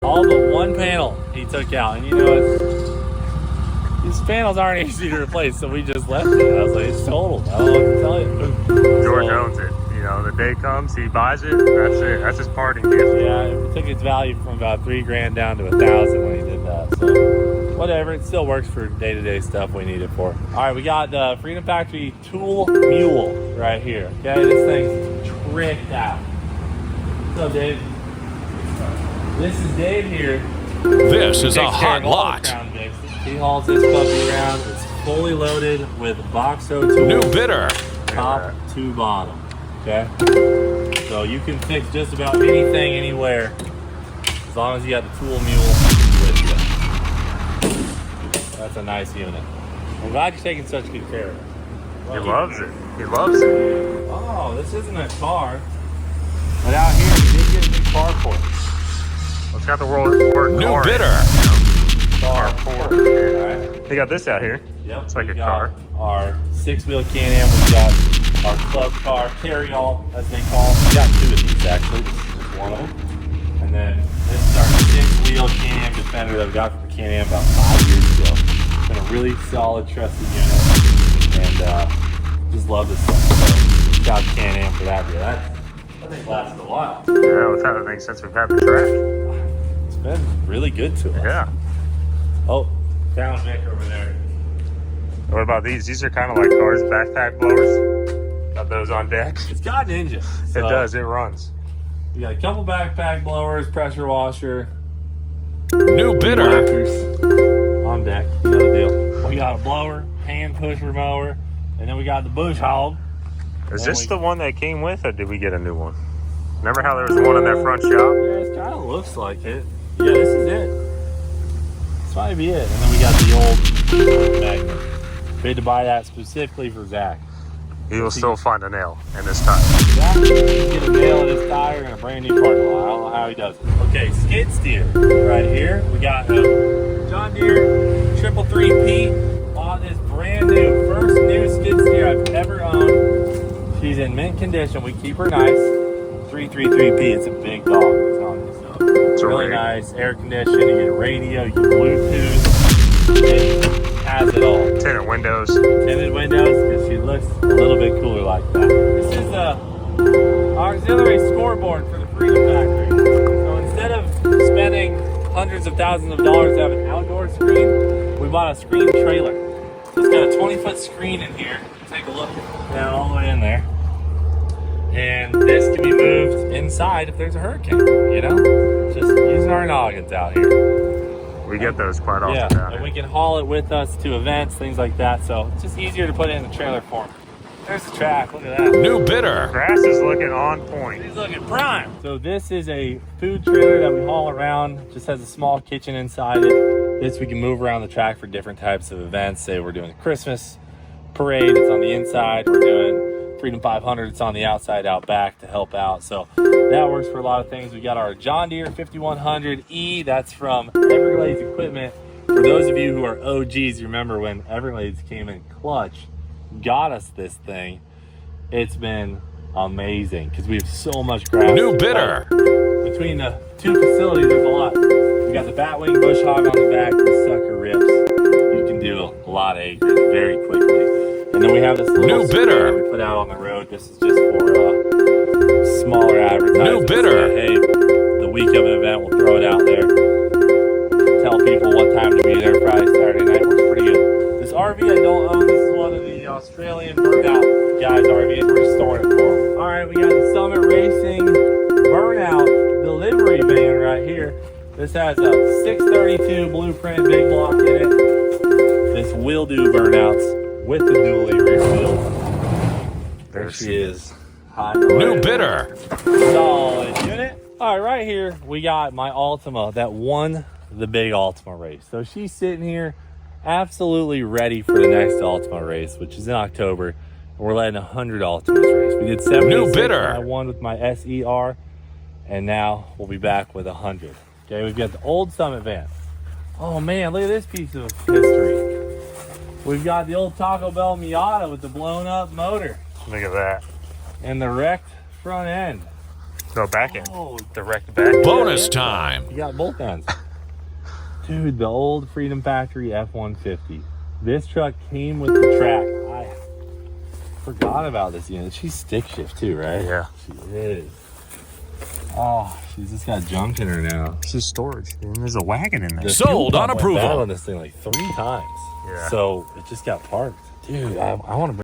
All but one panel he took out, and you know, these panels aren't easy to replace, so we just left it. I was like, it's totaled. I don't know what to tell you. George owns it. You know, the day comes, he buys it. That's it. That's his parting gift. Yeah, it took its value from about $3,000 down to $1,000 when he did that. So whatever, it still works for day-to-day stuff we need it for. All right, we got the Freedom Factory Tool Mule right here. Okay, this thing's tricked out. What's up, Dave? This is Dave here. This is a hot lot. He hauls this puppy around. It's fully loaded with Boxo tools. New bidder. Top to bottom. Okay? So you can fix just about anything, anywhere, as long as you got the tool mule with you. That's a nice unit. I'm glad you're taking such good care of it. He loves it. He loves it. Oh, this isn't a car. But out here, we did get a new car for it. Well, it's got the word New car bidder. They got this out here. Yep. It's like a car. Our 6-wheel Can-Am. We've got our club car, carry-all, as they call it. We got 2 of these, actually. This is just one of them. And then this is our 6-wheel Can-Am Defender that we got from Can-Am about 5 years ago. It's been a really solid, trusted unit. And just love this stuff. So, shout out to Can-Am for that. Yeah, that I think lasted a while. Yeah, we've had the thing since we've had the track. It's been really good to us. Yeah. Oh, down Vic over there. What about these? These are kind of like cars, backpack blowers. Got those on deck. It's got an engine. It does. It runs. We got a couple backpack blowers, pressure washer. New bidder. On deck. You know the deal. We got a blower, hand pusher mower, and then we got the bush hog. Is this the one that came with, or did we get a new one? Remember how there was one in that front shop? Yeah, it kind of looks like it. Yeah, this is it. This might be it. And then we got the old Magnum. We had to buy that specifically for Zach. He will still find a nail in this tire. Zach can get a nail in his tire and a brand new parking lot. I don't know how he does it. Okay, skid steer right here. We got a John Deere 333P. Bought this brand new, first new skid steer I've ever owned. She's in mint condition. We keep her nice. 333P. It's a big dog. I'm telling you. So it's really nice. Air conditioning. You get a radio. You get Bluetooth. It has it all. Tinted windows. Tinted windows because she looks a little bit cooler like that. This is the auxiliary scoreboard for the Freedom Factory. So instead of spending hundreds of thousands of dollars to have an outdoor screen, we bought a screen trailer. It's got a 20-foot screen in here. Take a look down all the way in there. And this can be moved inside if there's a hurricane, you know? Just using our noggins out here. We get those quite often. Yeah, and we can haul it with us to events, things like that. So it's just easier to put it in the trailer form. There's the track, look at that. New bidder. Grass is looking on point. He's looking prime. So this is a food trailer that we haul around. Just has a small kitchen inside it. This we can move around the track for different types of events. Say we're doing a Christmas parade, it's on the inside. We're doing Freedom 500, it's on the outside out back to help out. So that works for a lot of things. We got our John Deere 5100E. That's from Everglades Equipment. For those of you who are OGs, you remember when Everglades came in clutch, got us this thing. It's been amazing because we have so much grass. New bidder. Between the two facilities, there's a lot. We got the Batwing Bush Hog on the back. This sucker rips. You can do a lot of acres very quickly. And then we have this little new bidder that we put out on the road. This is just for smaller advertising. New bidder. Hey, the week of an event, we'll throw it out there. Tell people what time to be there Friday, Saturday night. Works pretty good. This RV I don't own. This is one of the Australian burnout guys' RVs. We're just storing it for them. All right, we got the Summit Racing burnout delivery van right here. This has a 632 blueprint big block in it. This will do burnouts with the dually rear wheel. There she is. New bidder. Solid unit. All right here we got my Altima that won the big Altima race. So she's sitting here absolutely ready for the next Altima race, which is in October. And we're letting 100 Altimas race. We did 76. New bidder. I won with my SER, and now we'll be back with 100. Okay, we've got the old Summit van. Oh man, look at this piece of history. We've got the old Taco Bell Miata with the blown up motor. Look at that. And the wrecked front end. Go back in. Oh, Direct back in. Bonus time. you got both ends. Dude, the old Freedom Factory F-150. This truck came with the track. I forgot about this unit. She's stick shift too, right? Yeah. She is. Oh, she's just got junk in her now. This is storage. And there's a wagon in there. The Sold fuel on pump went bad approval. on this thing like 3 times. Yeah. So it just got parked. Dude, I want to bring